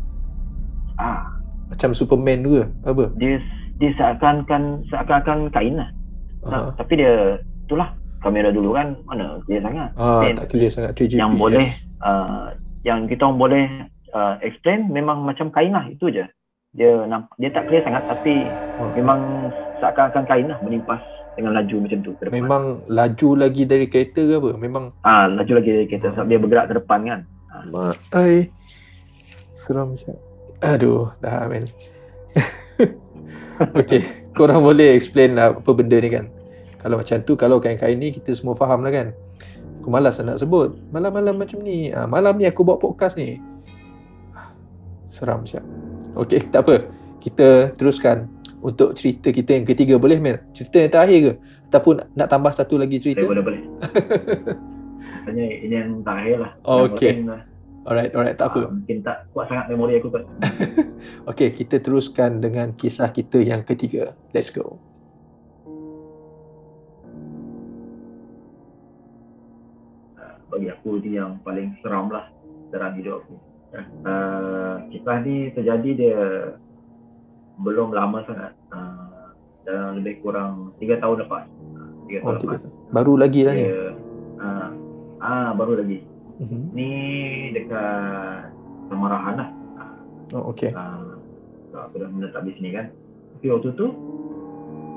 macam Superman tu ke? Apa? Dia seakan-akan kain lah. Tapi dia itulah, kamera dulu kan mana clear sangat. Tak clear sangat 3GP. Yang boleh yang kita orang boleh explain memang macam kain lah, itu je. Dia tak clear sangat, tapi memang seakan-akan kain lah, menimpas dengan laju macam tu ke depan. Memang laju lagi dari kereta ke apa? Memang laju lagi dari kereta, sebab dia bergerak ke depan kan. Seram siap. Aduh, dah men. Okay, korang boleh explain lah apa benda ni kan. Kalau macam tu, kalau kain-kain ni kita semua faham lah kan. Aku malas nak sebut malam-malam macam ni. Malam ni aku buat podcast ni. Seram siap. Okay, tak apa, kita teruskan untuk cerita kita yang ketiga. Boleh Mel? Cerita yang terakhir ke? Ataupun nak tambah satu lagi cerita? Boleh. Sebenarnya ini yang terakhir lah. Okay. Alright, tak apa. Mungkin tak kuat sangat memori aku kot. Okay, kita teruskan dengan kisah kita yang ketiga. Let's go. Bagi aku ni yang paling seram lah dalam hidup aku. Kisah ni terjadi dia belum lama sangat, dalam lebih kurang 3 tahun lepas. 3 tahun lepas. Baru lagi lah ni? Baru lagi. Ni dekat Samarahan lah. Okay. Aku dah menetap di sini kan. Tapi waktu tu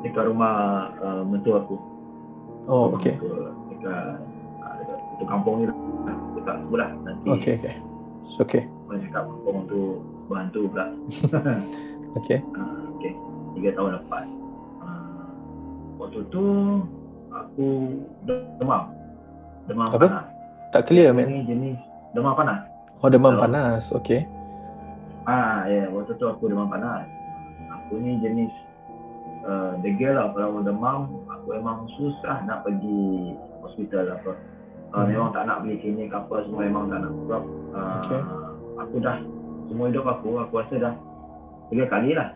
dekat rumah mentua aku. Okay. Dekat kampung ni lah. Dekat sebelah nanti. Okay. Okay. Orang cakap kampung tu berhantu pula. Okay. 3 tahun lepas. Waktu tu aku demam apa? Panas. Tak clear man. Ini jenis demam panas. Demam panas. Okay. Waktu tu aku demam panas. Aku ni jenis degil lah. Kalau demam, aku memang susah nak pergi hospital apa. Memang tak nak pergi klinik apa semua, memang tak nak. Sebab aku dah, semua hidup aku rasa dah 3 kali lah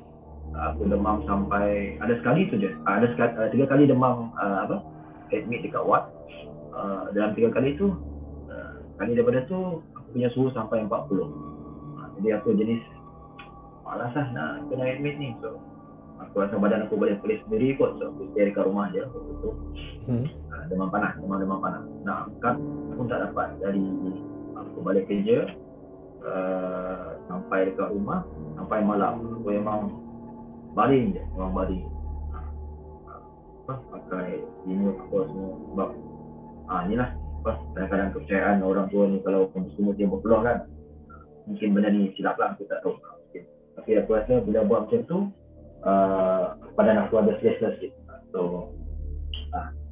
aku demam sampai, ada sekali tu je. Ada 3 kali demam admit dekat ward. Dalam 3 kali tu, kali daripada tu aku punya suhu sampai 40. Jadi aku jenis malas lah nak kena admit ni. So aku rasa badan aku boleh pulih sendiri kot. So aku stay dekat rumah je waktu tu. Demam panas. Nak angkat pun tak dapat. Dari aku balik kerja sampai dekat rumah, sampai malam aku memang baring je. Pakai remote apa semua. Sebab inilah kadang-kadang kepercayaan orang tua ni, kalau semua dia berpeluang kan, mungkin benda ni silap lah, aku tak tahu. Tapi aku rasa bila buat macam tu, badan aku ada stressless sikit. So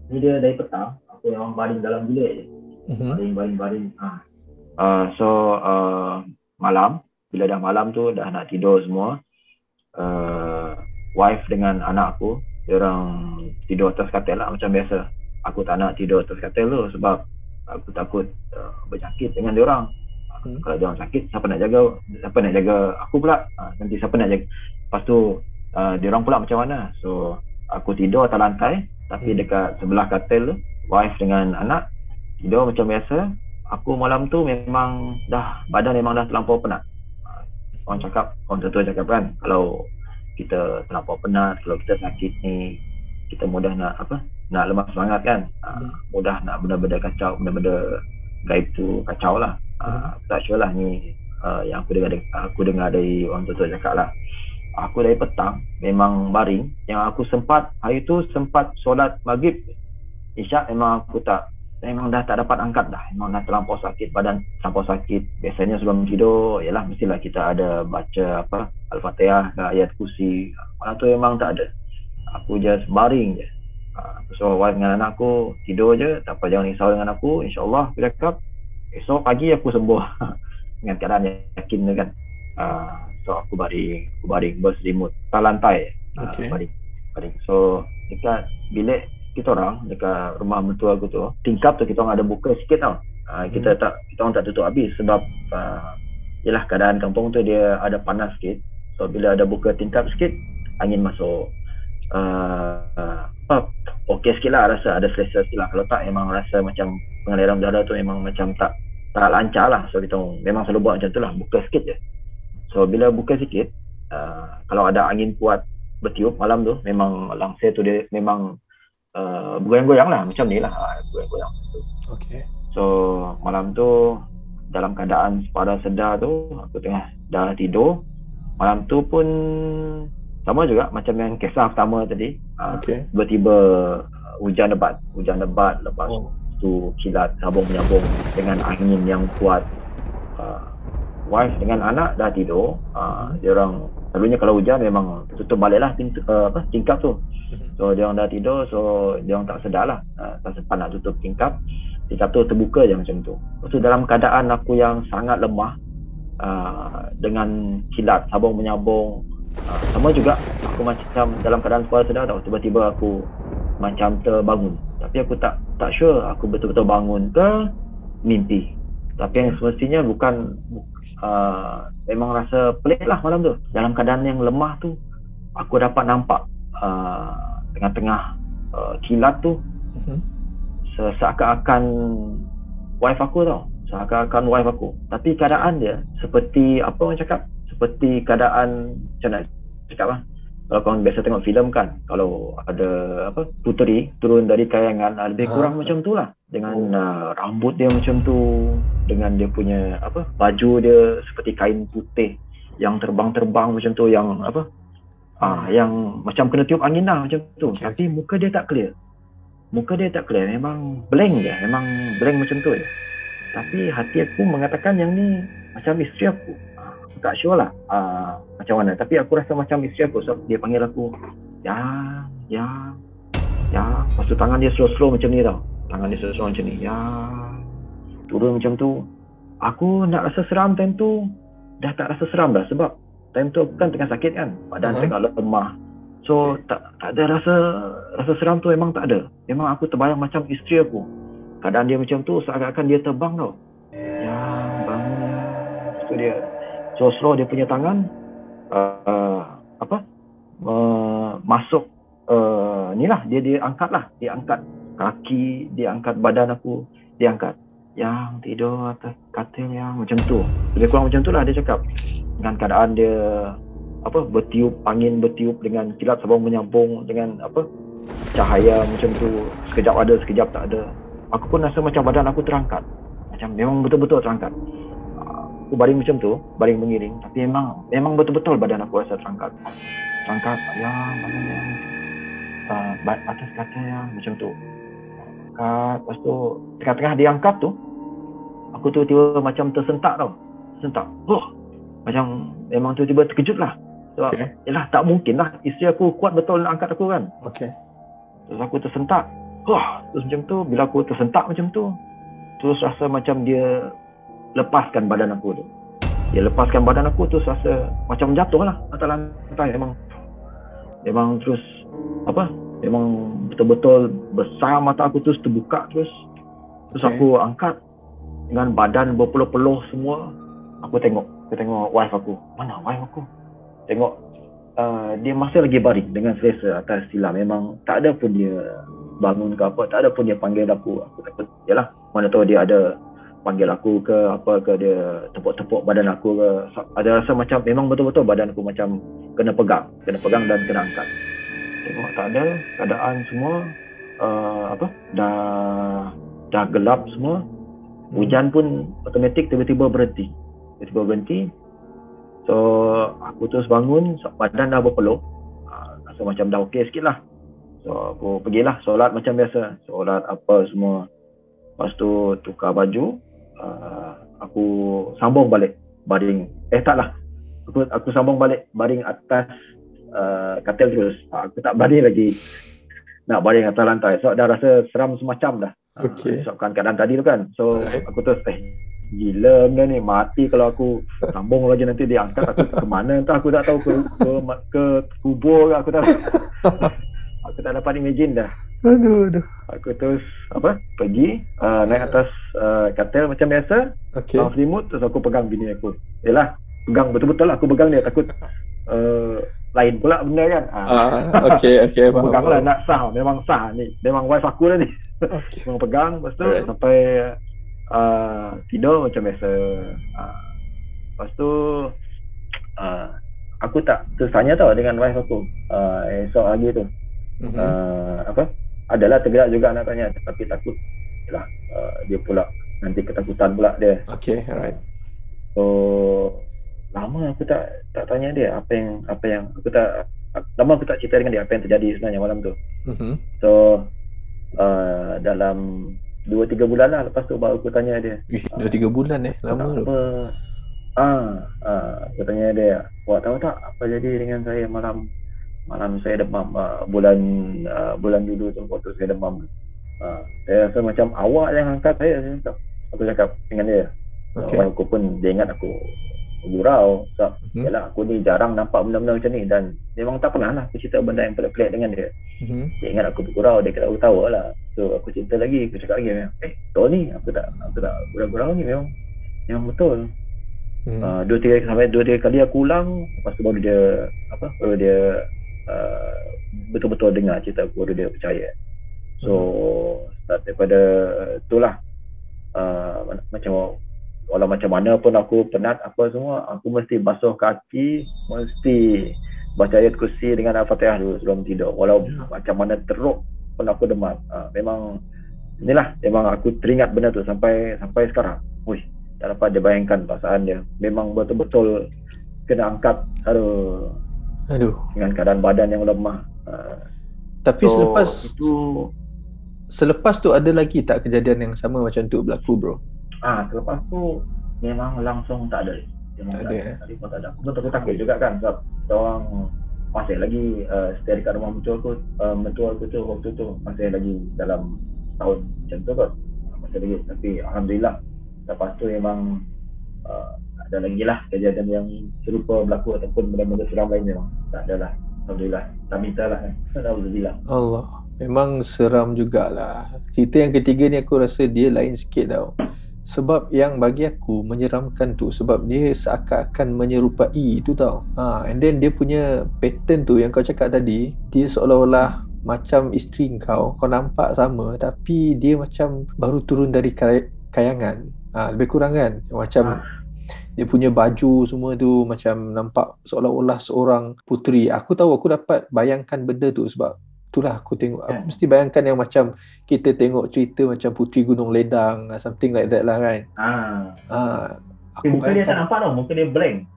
ni dia dari petang aku memang baring dalam bilik je. Baring. So malam, bila dah malam tu dah nak tidur semua, wife dengan anak aku, diorang tidur atas katil lah macam biasa. Aku tak nak tidur atas katil tu sebab aku takut berjangkit dengan diorang. Kalau diorang sakit, siapa nak jaga aku pula. Nanti siapa nak jaga, lepas tu diorang pula macam mana. So aku tidur atas lantai, tapi dekat sebelah katil tu wife dengan anak tidur macam biasa. Aku malam tu memang badan memang dah terlampau penat. Orang tentu cakap kan, kalau kita terlampau penat, kalau kita sakit ni, kita mudah nak lemas semangat kan. Mudah nak benda-benda kacau, benda-benda gaib tu kacau lah. Tak sure lah ni yang aku dengar dari orang tua cakap lah. Aku dari petang memang baring. Yang aku hari tu sempat solat maghrib, isyak memang dah tak dapat angkat dah. Memang dah terlampau sakit, badan terlampau sakit. Biasanya sebelum tidur ialah mestilah kita ada baca Al-Fatihah, ayat kursi. Malam tu memang tak ada. Aku just baring je. So wife dengan anak aku tidur je, tak apa, jangan risau dengan aku. InsyaAllah aku cakap esok pagi aku sembuh. Dengan keadaan yakin kan. So aku baring berselimut atas lantai. Baring. So dekat bilik kita orang, dekat rumah mentua aku tu, tingkap tu kita orang ada buka sikit tau. Kita orang tak tutup habis sebab yalah keadaan kampung tu dia ada panas sikit. So bila ada buka tingkap sikit, angin masuk. Okey sikit lah, rasa ada selesa sikit lah. Kalau tak memang rasa macam pengaliran udara tu memang macam tak lancar lah. So kita memang selalu buat macam tu lah, buka sikit je. So bila buka sikit, kalau ada angin kuat bertiup malam tu, memang langsir tu dia memang bergoyang-goyang lah, macam ni lah, bergoyang-goyang. Okay. So malam tu dalam keadaan sepada sedar tu, aku tengah dah tidur. Malam tu pun sama juga macam yang kisah pertama tadi. Tiba-tiba hujan lebat, lepas tu kilat sabung menyambung dengan angin yang kuat. Wife dengan anak dah tidur. Diorang selalunya kalau hujan memang tutup balik lah tingkap tu. So dia orang dah tidur, so dia orang tak sedar lah, tak sempat nak tutup tingkap tu terbuka je macam tu. Lepas tu dalam keadaan aku yang sangat lemah, dengan kilat sabung menyambung, sama juga aku macam dalam keadaan sepada sedar tau. Tiba-tiba aku macam terbangun, tapi aku tak sure aku betul-betul bangun ke mimpi. Tapi yang semestinya bukan, memang rasa pelik lah malam tu. Dalam keadaan yang lemah tu, aku dapat nampak tengah-tengah kilat tu, seakan-akan wife aku tau. Tapi keadaan dia seperti apa orang cakap, seperti keadaan macam nak cakap lah, kalau korang biasa tengok filem kan, kalau ada puteri turun dari kayangan, lebih kurang macam tu lah. Dengan rambut dia macam tu, dengan dia punya baju dia seperti kain putih yang terbang-terbang macam tu, yang yang macam kena tiup angin lah macam tu. Tapi muka dia tak clear, memang blank je, memang blank macam tu je. Tapi hati aku mengatakan yang ni macam isteri aku. Aku tak sure lah macam mana, tapi aku rasa macam isteri aku. So dia panggil aku, ya. Lepas tu tangan dia slow-slow macam ni tau. Ya, turun macam tu. Aku nak rasa seram time tu, dah tak rasa seram dah. Sebab time tu aku kan tengah sakit kan, badan tengah lemah. So tak ada rasa seram tu, memang tak ada. Memang aku terbayang macam isteri aku, keadaan dia macam tu, seakan-akan dia terbang tau. Ya, bangun. So dia slow dia punya tangan masuk ni lah, dia angkat kaki, dia angkat badan aku, dia angkat. yang tidur atas katil yang macam tu. Lebih kurang macam tu lah dia cakap. Dengan keadaan dia bertiup, angin bertiup dengan kilat sabung menyambung dengan cahaya macam tu. Sekejap ada, sekejap tak ada. Aku pun rasa macam badan aku terangkat. Macam memang betul-betul terangkat. Aku baring macam tu, baring mengiring. Tapi memang betul-betul badan aku rasa terangkat. Terangkat, mana yang atas katil yang macam tu. Lepas tu tengah-tengah diangkat tu, aku tu tiba macam tersentak tau. Tersentak. Macam memang tiba-tiba terkejut lah. Sebab yelah, tak mungkin lah isteri aku kuat betul nak angkat aku kan. Terus aku tersentak. Terus macam tu, bila aku tersentak macam tu, terus rasa macam dia lepaskan badan aku tu. Dia lepaskan badan aku, terus rasa macam jatuh lah atas lantai. Memang terus memang betul-betul besar mata aku, terus terbuka terus aku angkat dengan badan berpeluh-peluh semua. Aku tengok wife aku. Mana wife aku? Tengok dia masih lagi baring dengan selesa atas tilam. Memang tak ada pun dia bangun ke apa, tak ada pun dia panggil aku. Aku takut yalah, mana tahu dia ada panggil aku ke apa ke, dia tepuk-tepuk badan aku ke. Ada rasa macam memang betul-betul badan aku macam kena pegang dan kena angkat. Tengok tak ada, keadaan semua dah gelap semua. Hujan pun automatik tiba-tiba berhenti. So aku terus bangun, badan dah berpeluh, rasa macam dah okey sikit lah. So aku pergilah solat macam biasa, solat apa semua. Lepas tu tukar baju, aku sambung balik baring. Aku sambung balik baring atas katil terus. Aku tak berani lagi nak baring atas lantai. So dah rasa seram semacam dah. Sebabkan keadaan tadi tu kan. So aku terus gila benda ni, mati kalau aku sambung lagi, nanti dia angkat aku ke mana entah, aku tak tahu, ke kubur ke, aku tak aku tak dapat imagine dah. Aduh. Aku terus pergi naik atas katil macam biasa. Selimut, terus aku pegang bini aku. Yalah, pegang betul-betul lah, aku pegang dia, takut lain pula benda kan. Pegang lah, nak sah, memang sah ni, memang wife aku lah ni. Memang pegang. Lepas tu sampai tidur macam biasa. Lepas tu aku tak terus tanya tau dengan wife aku esok lagi tu. Adalah tergerak juga nak tanya, tapi takut lah dia pula nanti ketakutan pula dia. So lama aku tak tanya dia apa yang aku tak cerita dengan dia apa yang terjadi sebenarnya malam tu. So dalam 2-3 bulan lah lepas tu baru aku tanya dia. 2-3 bulan lama tu. Aku tanya dia, awak tahu tak apa jadi dengan saya malam saya demam, bulan dulu tu waktu saya demam. Saya rasa macam awak yang angkat saya. Aku cakap dengan dia. Aku pun dia ingat aku gurau. So, yalah, aku ni jarang nampak benda-benda macam ni, dan memang tak pernah lah aku cerita benda yang pelik-pelik dengan dia. Dia ingat aku bergurau, dia ketawa-tawa lah. So aku cerita lagi, aku cakap lagi, betul ni, aku tak gurau ni, memang betul. 2-3 kali aku ulang, lepas tu baru dia betul-betul dengar cerita aku, baru dia percaya. So start daripada itulah, walau macam mana pun aku penat apa semua, aku mesti basuh kaki, mesti baca ayat kursi dengan Al-Fatihah dulu sebelum tidur. Walau macam mana teruk pun aku demam. Memang inilah, memang aku teringat benda tu sampai sekarang. Tak dapat dia bayangkan perasaan dia. Memang betul-betul kena angkat. Aduh. Dengan keadaan badan yang lemah. Tapi selepas tu ada lagi tak kejadian yang sama macam tu berlaku, bro? Selepas tu memang langsung tak ada. Tadi pun tak ada. Aku betul takut juga kan, sebab orang masih lagi stay dekat rumah mentua aku tu waktu tu, masih lagi dalam tahun macam tu kot, masih lagi. Tapi alhamdulillah lepas tu memang ada lagi lah kejadian yang serupa berlaku ataupun benda-benda seram lain, memang tak ada lah. Alhamdulillah, tak minta lah kan. Alhamdulillah. Allah, memang seram jugalah. Cerita yang ketiga ni aku rasa dia lain sikit tau. Sebab yang bagi aku menyeramkan tu, sebab dia seakan-akan menyerupai tu tau. And then dia punya pattern tu yang kau cakap tadi, dia seolah-olah macam isteri kau nampak sama, tapi dia macam baru turun dari kayangan. Lebih kurang kan. Macam dia punya baju semua tu macam nampak seolah-olah seorang puteri. Aku tahu, aku dapat bayangkan benda tu sebab itulah aku tengok. Aku mesti bayangkan yang macam kita tengok cerita macam Puteri Gunung Ledang, something like that lah kan. Aku muka dia tak nampak tau, muka dia blank.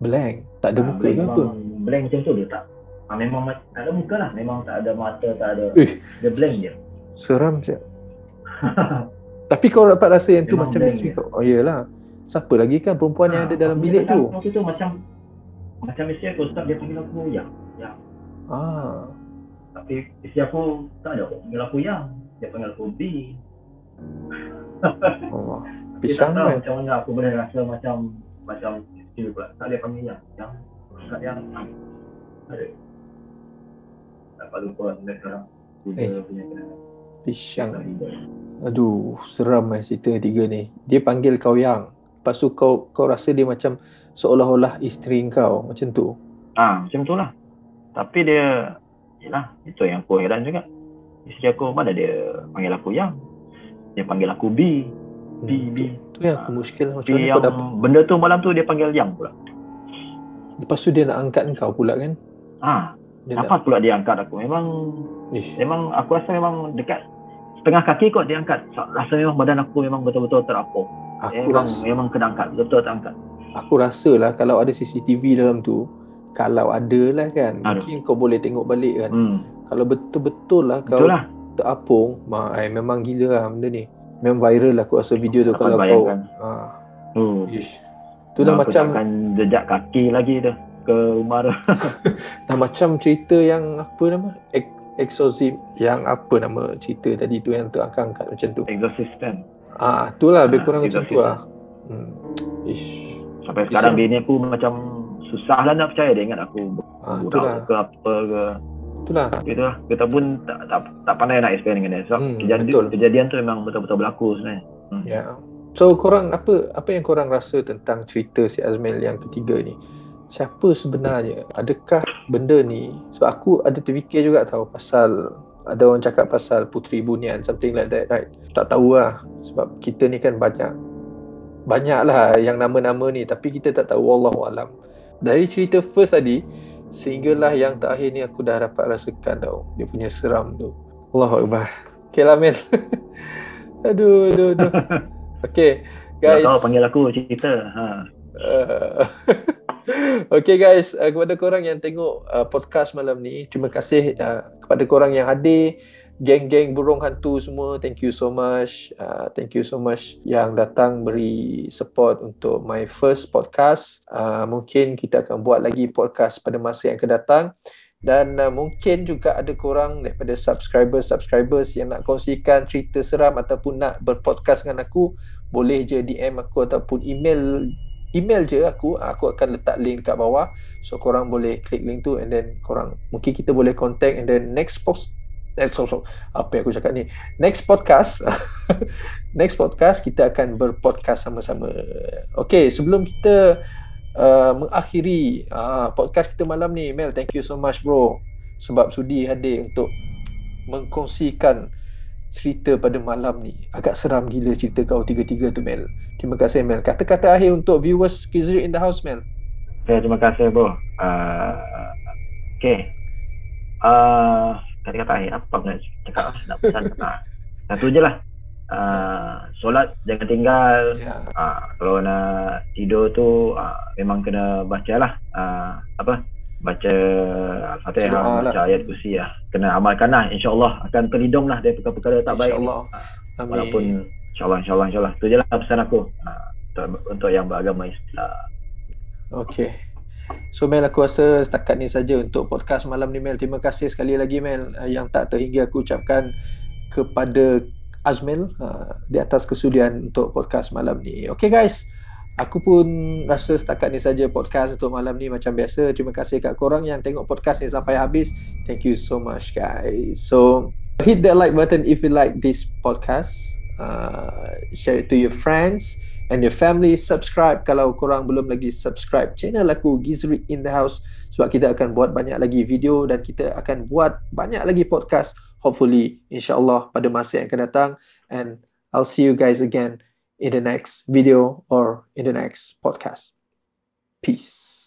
Blank. Tak ada muka ke apa? Blank macam tu dia tak. Memang tak ada muka lah, memang tak ada mata, tak ada. Dia blank je. Seram je. Tapi kau dapat rasa yang tu macam isteri kau. Oh iyalah. Siapa lagi kan perempuan yang ada dalam bilik tu? Waktu tu macam isteri aku, sebab dia panggil aku yang. Tapi isteri aku tak ada panggil aku yang. Dia panggil aku B. Pisang kan? Macam mana aku boleh rasa macam isteri pula. Tak dia panggil yang. Tak yang. Ada. Tak lupa sekarang. Pisang. Aduh, seram cerita tiga ni. Dia panggil kau yang. Lepas tu kau rasa dia macam seolah-olah isteri kau. Macam tu. Macam tu lah. Tapi dia, yelah, itu yang aku heran juga. Isteri aku mana dia panggil aku yang. Dia panggil aku B. B. Tu yang aku muskil. Macam mana kau dapat? Benda tu malam tu dia panggil yang pula. Lepas tu dia nak angkat kau pula kan? Kenapa pula dia angkat aku? Memang aku rasa memang dekat setengah kaki kot dia angkat. Rasa memang badan aku memang betul-betul terapung. Memang kena angkat, betul-betul terangkat. Aku rasa lah kalau ada CCTV dalam tu, kalau ada lah kan, mungkin kau boleh tengok balik kan. Kalau betul-betul lah kau terapung, memang gila lah benda ni. Memang viral lah aku rasa video tu. Kalau bayangkan kau tu dah macam akan jejak kaki lagi tu ke rumah tu. Dah macam cerita yang apa nama? Exorcism, yang apa nama cerita tadi tu yang terangkat macam tu. Exorcist kan. Itulah lebih kurang macam tu lah. Sampai sekarang bini aku macam susah lah nak percaya. Dia ingat aku budak ke apa ke. Itulah. Kita pun tak pandai nak explain dengan dia. Sebab kejadian tu memang betul-betul berlaku sebenarnya. Ya. So korang apa yang korang rasa tentang cerita si Azmil yang ketiga ni? Siapa sebenarnya? Adakah benda ni, sebab aku ada terfikir juga tahu pasal, ada orang cakap pasal Puteri Bunian, something like that, right? Tak tahu lah, sebab kita ni kan banyak lah yang nama-nama ni, tapi kita tak tahu, wallahualam. Dari cerita first tadi sehinggalah yang terakhir ni, aku dah dapat rasakan tau dia punya seram tu. Allahu Akbar. Okay lah Mel. Aduh. Okay guys, kau panggil aku cerita. Okay guys, kepada korang yang tengok podcast malam ni, terima kasih kepada korang yang hadir, geng-geng burung hantu semua. Thank you so much. Thank you so much yang datang beri support untuk my first podcast. Mungkin kita akan buat lagi podcast pada masa yang akan datang. Dan mungkin juga ada korang daripada subscribers yang nak kongsikan cerita seram ataupun nak berpodcast dengan aku, boleh je DM aku ataupun email je aku akan letak link kat bawah. So korang boleh klik link tu, and then korang mungkin kita boleh contact, and then next apa yang aku cakap ni, next podcast next podcast kita akan berpodcast sama-sama. Okay, sebelum kita mengakhiri podcast kita malam ni, Mel, thank you so much bro sebab sudi hadir untuk mengkongsikan cerita pada malam ni. Agak seram gila cerita kau tiga-tiga tu, Mel. Terima kasih, Mel. Kata-kata akhir untuk viewers Kizri in the house, Mel. Terima kasih bro. Okay, kata-kata akhir apa nak cakap, nak pesan satu je lah. Solat jangan tinggal. Kalau nak tidur tu memang kena baca lah, baca Al-Fatihah, baca ayat kursi lah. Kena amalkan lah, insyaAllah akan terlindung lah dari perkara-perkara tak baik ni. Walaupun insyaAllah tu je lah pesan aku untuk yang beragama Islam. Okay, so Mel, aku rasa setakat ni saja untuk podcast malam ni, Mel. Terima kasih sekali lagi, Mel, yang tak terhingga aku ucapkan kepada Azmil di atas kesudian untuk podcast malam ni. Okay guys, aku pun rasa setakat ni saja podcast untuk malam ni. Macam biasa, terima kasih kat korang yang tengok podcast ni sampai habis. Thank you so much guys. So hit that like button if you like this podcast, share it to your friends and your family. Subscribe kalau korang belum lagi subscribe channel aku Gizri in the house, sebab kita akan buat banyak lagi video dan kita akan buat banyak lagi podcast, hopefully insyaAllah pada masa yang akan datang. And I'll see you guys again in the next video or in the next podcast. Peace.